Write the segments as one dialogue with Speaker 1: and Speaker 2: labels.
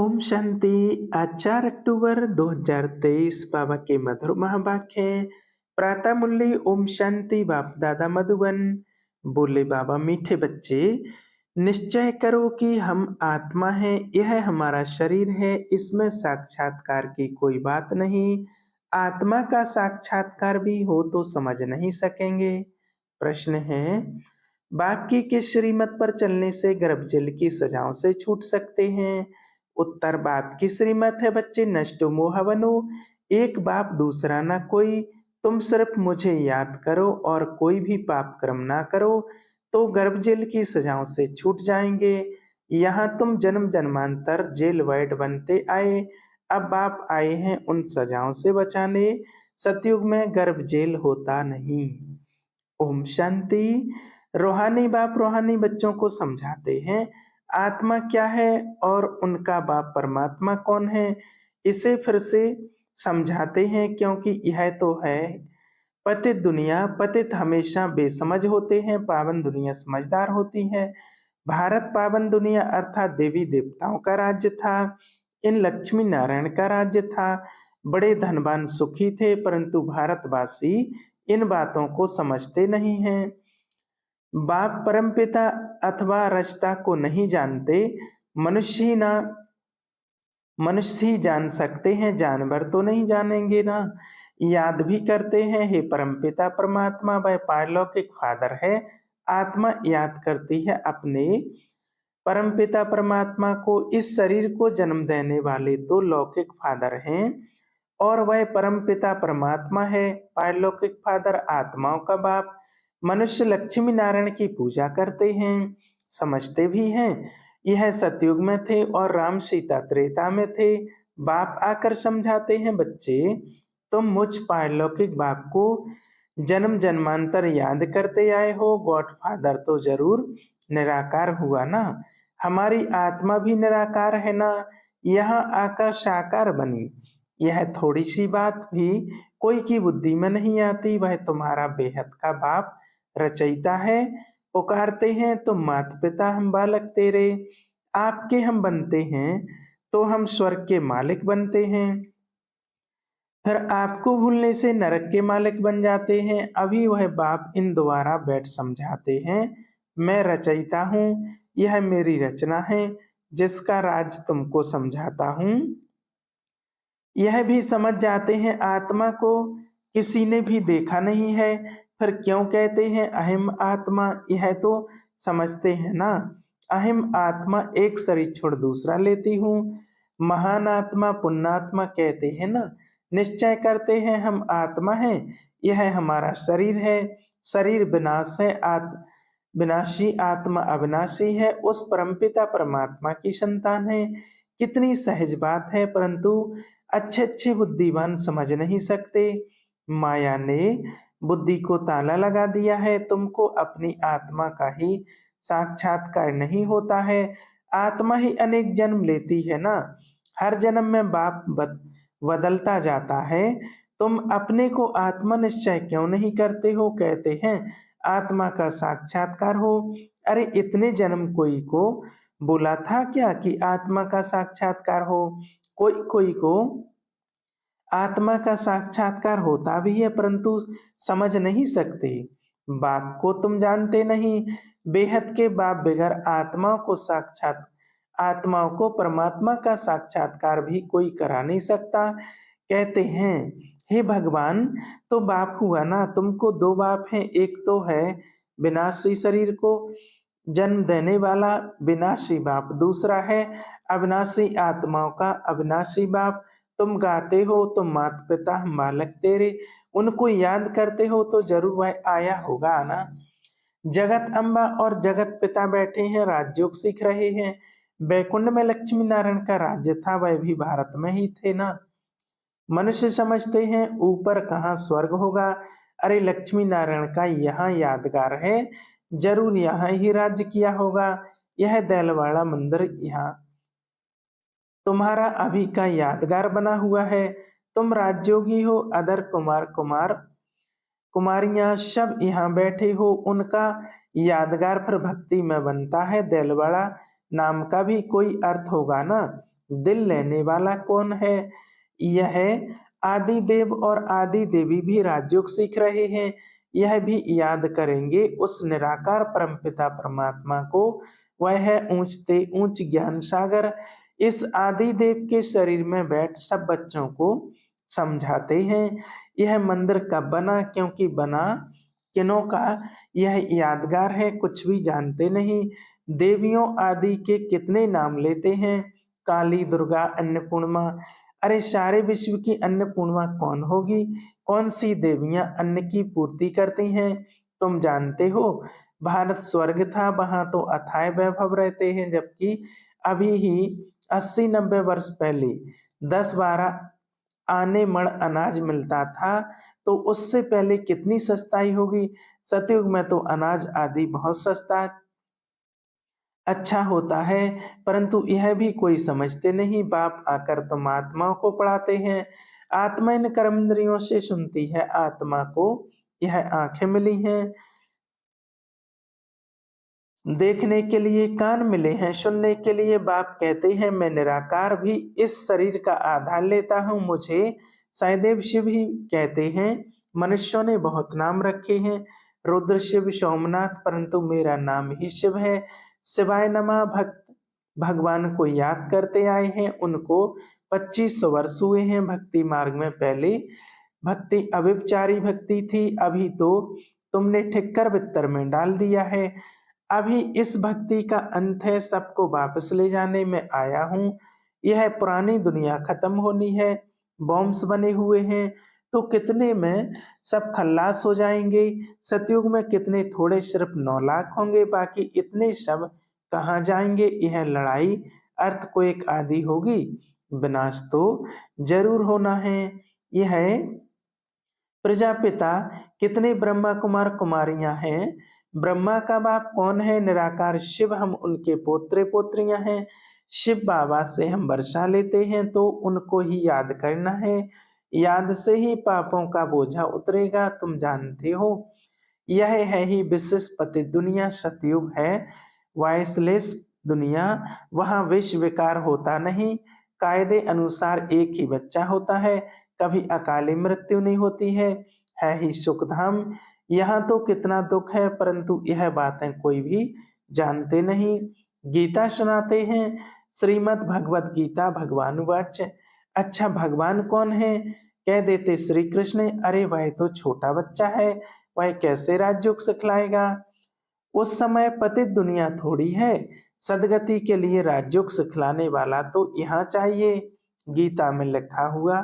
Speaker 1: ओम शांति। आज 4 अक्टूबर 2023 बाबा के मधुर महावाक्य हैं। प्रातः मुरली। ओम शांति। बाप दादा मधुबन। बोले बाबा, मीठे बच्चे, निश्चय करो कि हम आत्मा हैं, यह हमारा शरीर है, इसमें साक्षात्कार की कोई बात नहीं। आत्मा का साक्षात्कार भी हो तो समझ नहीं सकेंगे। प्रश्न है, बाप की किस श्रीमत पर चलने से गर्भजल की सजाओं से छूट सकते हैं? उत्तर, बाप की श्रीमत है बच्चे, नष्टो मोहवनो, एक बाप दूसरा ना कोई। तुम सिर्फ मुझे याद करो और कोई भी पाप कर्म ना करो तो गर्भजल की सजाओं से छूट जाएंगे। यहाँ तुम जन्म जन्मांतर जेल वैड बनते आए, अब बाप आए हैं उन सजाओं से बचाने। सतयुग में गर्भ जेल होता नहीं। ओम शांति। रूहानी बाप रूहानी बच्चों को समझाते हैं आत्मा क्या है और उनका बाप परमात्मा कौन है। इसे फिर से समझाते हैं क्योंकि यह तो है पतित दुनिया। पतित हमेशा बेसमझ होते हैं, पावन दुनिया समझदार होती है। भारत पावन दुनिया अर्थात देवी देवताओं का राज्य था, इन लक्ष्मी नारायण का राज्य था। बड़े धनवान सुखी थे, परंतु भारतवासी इन बातों को समझते नहीं हैं। बाप परमपिता अथवा रचता को नहीं जानते। मनुष्य ही जान सकते हैं, जानवर तो नहीं जानेंगे ना। याद भी करते हैं, हे परमपिता परमात्मा, वह पारलौकिक फादर है। आत्मा याद करती है अपने परमपिता परमात्मा को। इस शरीर को जन्म देने वाले तो लौकिक फादर हैं और वह परमपिता परमात्मा है, पारलौकिक फादर, आत्माओं का बाप। मनुष्य लक्ष्मी नारायण की पूजा करते हैं, समझते भी हैं। यह सतयुग में थे और राम सीता त्रेता में थे। बाप आकर समझाते हैं, बच्चे तुम मुझ पारलौकिक बाप को जन्म जन्मांतर याद करते आए हो। गॉड फादर तो जरूर निराकार हुआ ना, हमारी आत्मा भी निराकार है ना, यहाँ आकर साकार बनी। यह थोड़ी सी बात भी कोई की बुद्धि में नहीं आती। वह तुम्हारा बेहद का बाप रचयिता है। पुकारते हैं तुम माता पिता, हम बालक तेरे, आपके हम बनते हैं तो हम स्वर्ग के मालिक बनते हैं, फिर आपको भूलने से नरक के मालिक बन जाते हैं। अभी वह बाप इन द्वारा बैठ समझाते हैं, मैं रचयिता हूँ, यह मेरी रचना है जिसका राज तुमको समझाता हूँ। यह भी समझ जाते हैं आत्मा को किसी ने भी देखा नहीं है, फिर क्यों कहते हैं अहम आत्मा? यह तो समझते हैं ना, अहम आत्मा एक शरीर छोड़ दूसरा लेती हूँ। महान आत्मा पुण्यात्मा कहते हैं ना, निश्चय करते हैं हम आत्मा हैं, यह हमारा शरीर है। शरीर विनाश है, विनाशी आत्मा अविनाशी है, उस परमपिता परमात्मा की संतान है। कितनी सहज बात है, परंतु अच्छे अच्छे बुद्धिमान समझ नहीं सकते। माया ने बुद्धि को ताला लगा दिया है। तुमको अपनी आत्मा का ही साक्षात्कार नहीं होता है। आत्मा ही अनेक जन्म लेती है ना, हर जन्म में बाप बदलता जाता है। तुम अपने को आत्मा निश्चय क्यों नहीं करते हो? कहते हैं आत्मा का साक्षात्कार हो। अरे इतने जन्म कोई को बोला था क्या कि आत्मा का साक्षात्कार हो? कोई कोई को आत्मा का साक्षात्कार होता भी है, परंतु समझ नहीं सकते। बाप को तुम जानते नहीं। बेहद के बाप बगैर आत्माओं को परमात्मा का साक्षात्कार भी कोई करा नहीं सकता। कहते हैं हे भगवान, तो बाप हुआ ना, तुमको दो बाप हैं, एक तो है विनाशी शरीर को जन्म देने वाला विनाशी बाप, दूसरा है अविनाशी आत्माओं का अविनाशी बाप। तुम गाते हो तुम माता पिता हम बालक तेरे, उनको याद करते हो तो जरूर वह आया होगा ना। जगत अम्बा और जगत पिता बैठे हैं, राजयोग सीख रहे हैं। बैकुंठ में लक्ष्मी नारायण का राज्य था, वह भी भारत में ही थे ना। मनुष्य समझते हैं ऊपर कहाँ स्वर्ग होगा। अरे लक्ष्मी नारायण का यहाँ यादगार है, जरूर यहाँ ही राज्य किया होगा। यह देलवाड़ा मंदिर यहाँ तुम्हारा अभी का यादगार बना हुआ है। तुम राजयोगी हो, अदर कुमारियां सब यहाँ बैठे हो, उनका यादगार फिर भक्ति में बनता है। देलवाड़ा नाम का भी कोई अर्थ होगा ना। दिल लेने वाला कौन है? यह आदि देव और आदि देवी भी राजयोग सीख रहे हैं। यह भी याद करेंगे उस निराकार परमपिता परमात्मा को। वह है ऊंचते ऊंच ज्ञान सागर। इस आदि देव के शरीर में बैठ सब बच्चों को समझाते हैं। यह मंदिर कब बना, क्योंकि बना किनों का, यह यादगार है, कुछ भी जानते नहीं। देवियों आदि के कितने नाम लेते हैं, काली, दुर्गा, अन्नपूर्णा। अरे सारे विश्व की अन्नपूर्णा कौन होगी? कौन सी देवियां अन्न की पूर्ति करती हैं? तुम जानते हो भारत स्वर्ग था, वहां तो अथाह वैभव रहते हैं, जबकि अभी ही 80-90 वर्ष पहले 10-12 आने मण अनाज मिलता था, तो उससे पहले कितनी सस्ताई होगी। सतयुग में तो अनाज आदि बहुत सस्ता अच्छा होता है, परंतु यह भी कोई समझते नहीं। बाप आकर तुम आत्माओं को पढ़ाते हैं। आत्मा इन कर्मेंद्रियों से सुनती है, आत्मा को यह आंखें मिली हैं, देखने के लिए कान मिले हैं, सुनने के लिए। बाप कहते हैं मैं निराकार भी इस शरीर का आधार लेता हूँ। मुझे सहदेव शिव ही कहते हैं। मनुष्यों ने बहुत नाम रखे हैं, रुद्र, शिव, सोमनाथ, परंतु मेरा नाम ही शिव है। शिवाय नमः। भक्त भगवान को याद करते आए हैं। उनको 2500 वर्ष हुए हैं भक्ति मार्ग में। पहले भक्ति अव्यभिचारी भक्ति थी, अभी तो तुमने ठिक्कर बित्तर में डाल दिया है। अभी इस भक्ति का अंत है, सबको वापस ले जाने में आया हूँ। यह पुरानी दुनिया खत्म होनी है, बॉम्ब्स बने हुए हैं, तो कितने में सब खल्लास हो जाएंगे। सतयुग में कितने, थोड़े सिर्फ 9 लाख होंगे, बाकी इतने सब कहाँ जाएंगे। यह लड़ाई अर्थक्वेक आदि होगी, विनाश तो जरूर होना है। यह प्रजापिता कितने ब्रह्मा कुमार कुमारियां हैं। ब्रह्मा का बाप कौन है? निराकार शिव। हम उनके पोत्रे पोत्रियां हैं। शिव बाबा से हम वर्षा लेते हैं, तो उनको ही याद करना है। याद से ही पापों का बोझा उतरेगा। तुम जानते हो यह है ही विशेष पति दुनिया। सतयुग है वायसलेस दुनिया, वहां विष विकार होता नहीं। कायदे अनुसार एक ही बच्चा होता है, कभी अकाली मृत्यु नहीं होती है ही सुखधाम। यहाँ तो कितना दुख है, परंतु यह बातें कोई भी जानते नहीं। गीता सुनाते हैं, श्रीमद् भगवत गीता भगवान वाच्य। अच्छा भगवान कौन है? कह देते श्री कृष्ण। अरे वह तो छोटा बच्चा है, वह कैसे राजयोग सिखलाएगा। उस समय पतित दुनिया थोड़ी है, सदगति के लिए राजयोग सिखलाने वाला तो यहाँ चाहिए। गीता में लिखा हुआ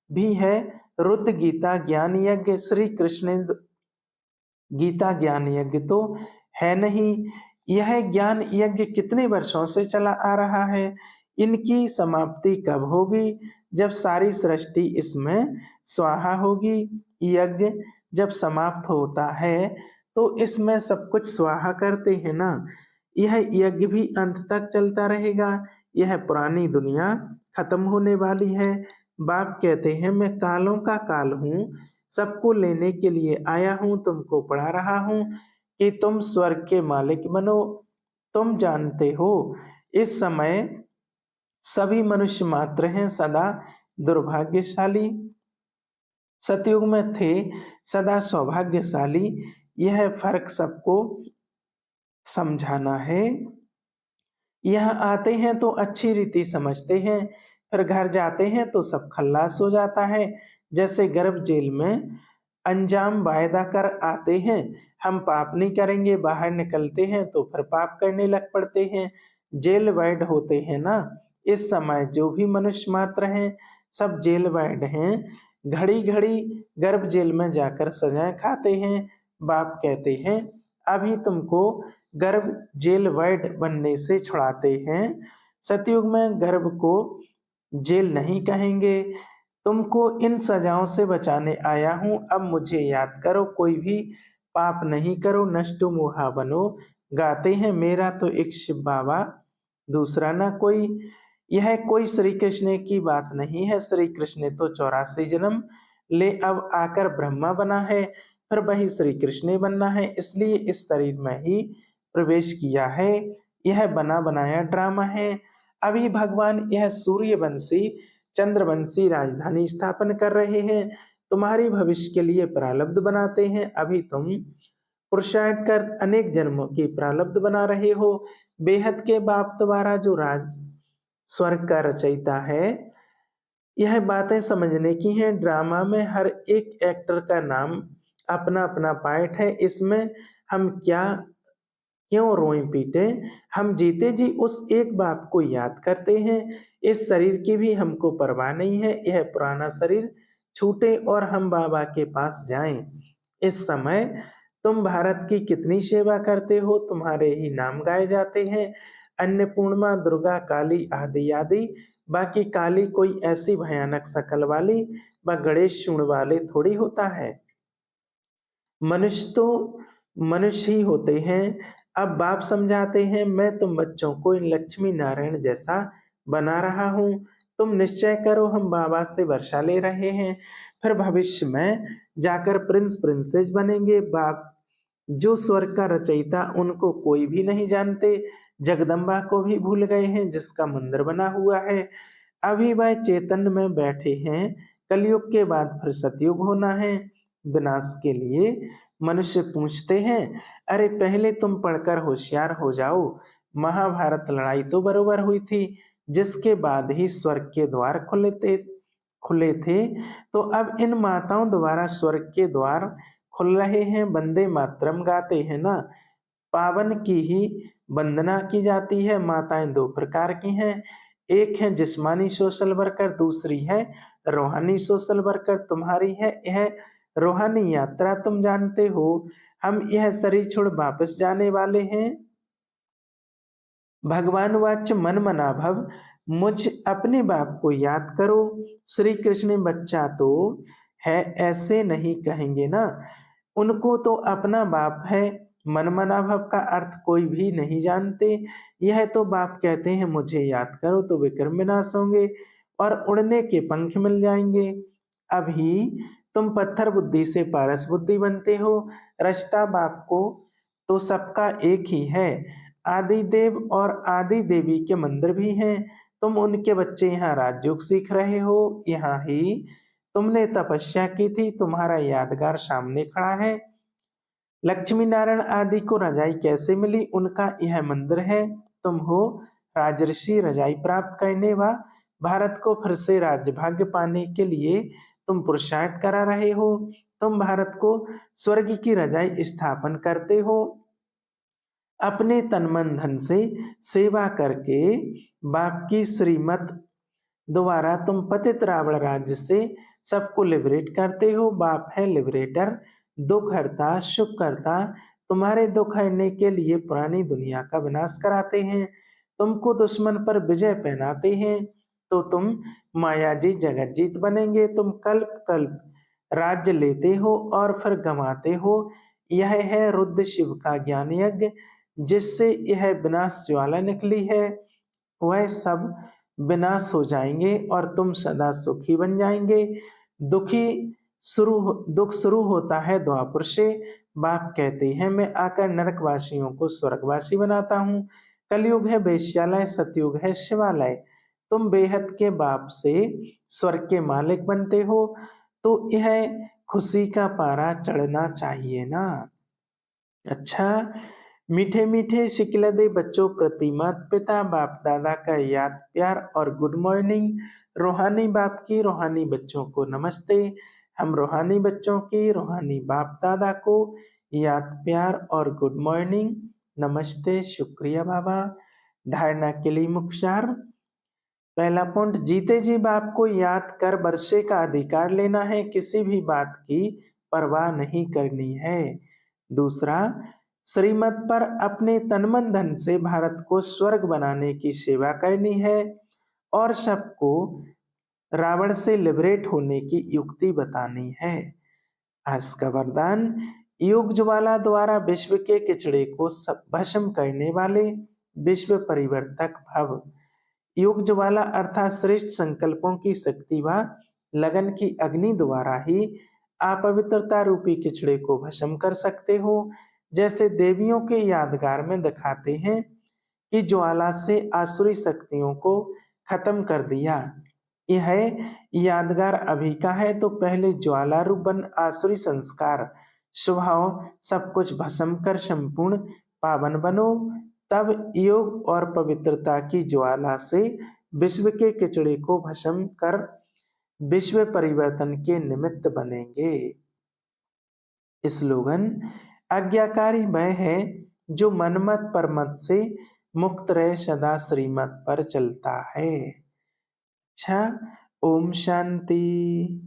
Speaker 1: भी है, रुद्र गीता ज्ञान यज्ञ। श्री कृष्ण गीता ज्ञान यज्ञ तो है नहीं। यह ज्ञान यज्ञ कितने वर्षों से चला आ रहा है, इनकी समाप्ति कब होगी? जब सारी सृष्टि इसमें स्वाहा होगी। यज्ञ जब समाप्त होता है तो इसमें सब कुछ स्वाहा करते हैं ना। यह यज्ञ भी अंत तक चलता रहेगा। यह पुरानी दुनिया खत्म होने वाली है। बाप कहते हैं मैं कालों का काल हूँ, सबको लेने के लिए आया हूँ, तुमको पढ़ा रहा हूँ कि तुम स्वर्ग के मालिक बनो। तुम जानते हो इस समय सभी मनुष्य मात्र हैं सदा दुर्भाग्यशाली, सतयुग में थे सदा सौभाग्यशाली। यह फर्क सबको समझाना है। यहाँ आते हैं तो अच्छी रीति समझते हैं, फिर घर जाते हैं तो सब खल्लास हो जाता है। जैसे गर्भ जेल में अंजाम वायदा कर आते हैं, हम पाप नहीं करेंगे, बाहर निकलते हैं तो फिर पाप करने लग पड़ते हैं। जेल वार्ड होते हैं ना, इस समय जो भी मनुष्य मात्र हैं सब जेल वार्ड हैं। घड़ी घड़ी गर्भ जेल में जाकर सजाएं खाते हैं। बाप कहते हैं अभी तुमको गर्भ जेल वार्ड बनने से छुड़ाते हैं। सतयुग में गर्भ को जेल नहीं कहेंगे। तुमको इन सजाओं से बचाने आया हूँ, अब मुझे याद करो, कोई भी पाप नहीं करो, नष्टो मोहा बनो। गाते हैं मेरा तो एक शिव बाबा, दूसरा ना कोई। यह कोई श्री कृष्ण की बात नहीं है। श्री कृष्ण ने तो 84 जन्म ले अब आकर ब्रह्मा बना है, फिर वही श्री कृष्ण बनना है, इसलिए इस शरीर में ही प्रवेश किया है। यह बना बनाया ड्रामा है। अभी भगवान यह सूर्यवंशी चंद्रवंशी राजधानी स्थापन कर रहे हैं, तुम्हारी भविष्य के लिए प्रारब्ध बनाते हैं। अभी तुम पुरुषार्थ कर अनेक जन्मों की प्रारब्ध बना रहे हो। बेहद के बाप द्वारा जो राज स्वर्ग का रचयिता है, यह बातें समझने की हैं। ड्रामा में हर एक एक्टर का नाम अपना अपना पार्ट है। इसमें हम क्या क्यों रोए पीटे, हम जीते जी उस एक बाप को याद करते हैं। इस शरीर की भी हमको परवाह नहीं है, यह पुराना शरीर छूटे और हम बाबा के पास जाएं। इस समय तुम भारत की कितनी सेवा करते हो, तुम्हारे ही नाम गाए जाते हैं। अन्नपूर्णा, दुर्गा, काली आदि आदि। बाकी काली कोई ऐसी भयानक शकल वाली व गणेश सूंड वाले थोड़ी होता है। मनुष्य तो मनुष्य ही होते हैं। अब बाप समझाते हैं, मैं तुम बच्चों को इन लक्ष्मी नारायण जैसा बना रहा हूँ। तुम निश्चय करो, हम बाबा से वर्षा ले रहे हैं, फिर भविष्य में जाकर प्रिंस प्रिंसेस बनेंगे। बाप जो स्वर्ग का रचयिता, उनको कोई भी नहीं जानते। जगदम्बा को भी भूल गए हैं, जिसका मंदिर बना हुआ है। अभी वह चैतन्य में बैठे हैं। कलयुग के बाद फिर सतयुग होना है। विनाश के लिए मनुष्य पूछते हैं, अरे पहले तुम पढ़कर होशियार हो जाओ। महाभारत लड़ाई तो बरोबर हुई थी, जिसके बाद ही स्वर्ग के द्वार खुले थे। तो अब इन माताओं द्वारा स्वर्ग के द्वार खुल रहे हैं। वंदे मातरम गाते हैं ना। पावन की ही वंदना की जाती है। माताएं दो प्रकार की हैं, एक है जिस्मानी सोशल वर्कर, दूसरी है रूहानी सोशल वर्कर। तुम्हारी है यह रूहानी यात्रा, तुम जानते हो। हम यह शरीर छोड़ वापस जाने वाले हैं। भगवान वाच मन मना भव, मुझ अपने बाप को याद करो। श्री कृष्ण बच्चा तो है, ऐसे नहीं कहेंगे ना। उनको तो अपना बाप है। मन मना भव का अर्थ कोई भी नहीं जानते। यह तो बाप कहते हैं, मुझे याद करो तो विक्रम विनाश होंगे और उड़ने के पंख मिल जाएंगे। अभी तुम पत्थर बुद्धि से पारस बुद्धि बनते हो। रचता बाप को तो सबका एक ही है। आदि देव और आदि देवी के मंदिर भी हैं। तुम उनके बच्चे यहाँ राजयोग सीख रहे हो। यहाँ ही तुमने तपस्या की थी, तुम्हारा यादगार सामने खड़ा है। लक्ष्मी नारायण आदि को रजाई कैसे मिली, उनका यह मंदिर है। तुम हो राजर्षि, रजाई प्राप्त करने व भारत को फिर से राज्य भाग्य पाने के लिए तुम पुरुषार्थ करा रहे हो। तुम भारत को स्वर्ग की रजाई स्थापन करते हो। अपने तन मन धन से सेवा करके बाप की श्रीमत द्वारा तुम पतित रावण राज्य से सबको लिबरेट करते हो। बाप है लिबरेटर, दुख हरता, सुख करता। तुम्हारे दुख हरने के लिए पुरानी दुनिया का विनाश कराते हैं, तुमको दुश्मन पर विजय पहनाते हैं, तो तुम मायाजी जगत जीत बनेंगे। तुम कल्प कल्प राज्य लेते हो और फिर गंवाते हो। यह है रुद्र शिव का ज्ञान यज्ञ, जिससे यह विनाश ज्वाला निकली है। वह सब विनाश हो जाएंगे और तुम सदा सुखी बन जाएंगे। दुख शुरू होता है द्वापर से। बाप कहते हैं, मैं आकर नरकवासियों को स्वर्गवासी बनाता हूँ। कलयुग है वेश्यालय, सतयुग है शिवालय। तुम बेहद के बाप से स्वर्ग के मालिक बनते हो, तो यह खुशी का पारा चढ़ना चाहिए ना। अच्छा, मीठे मीठे शिकलदे बच्चों प्रति माता पिता बाप दादा का याद प्यार और गुड मॉर्निंग। रूहानी बाप की रूहानी बच्चों को नमस्ते। हम रूहानी बच्चों की रूहानी बाप दादा को याद प्यार और गुड मॉर्निंग, नमस्ते, शुक्रिया बाबा। धारणा के लिए मुख्य सार। पहला पॉइंट, जीते जी बाप को याद कर वर्षे का अधिकार लेना है, किसी भी बात की परवाह नहीं करनी है। दूसरा, श्रीमत पर अपने तन मन धन से भारत को स्वर्ग बनाने की सेवा करनी है और सबको रावण से लिबरेट होने की युक्ति बतानी है। आज का वरदान, युग ज्वाला द्वारा विश्व के किचड़े को भस्म करने वाले विश्व परिवर्तक भव। युग ज्वाला अर्थात श्रेष्ठ संकल्पों की शक्ति व लगन की अग्नि द्वारा ही आप पवित्रता रूपी किचड़े को भस्म कर सकते हो। जैसे देवियों के यादगार में दिखाते हैं, की ज्वाला से आसुरी शक्तियों को खत्म कर दिया। यह यादगार अभी का है, तो पहले ज्वाला रूप बन आसुरी संस्कार स्वभाव सब कुछ भस्म कर संपूर्ण पावन बनो, तब योग और पवित्रता की ज्वाला से विश्व के किचड़े को भस्म कर विश्व परिवर्तन के निमित्त बनेंगे। स्लोगन: आज्ञाकारी वह है जो मनमत परमत से मुक्त रह सदा श्रीमत पर चलता है। अच्छा, ओम शांति।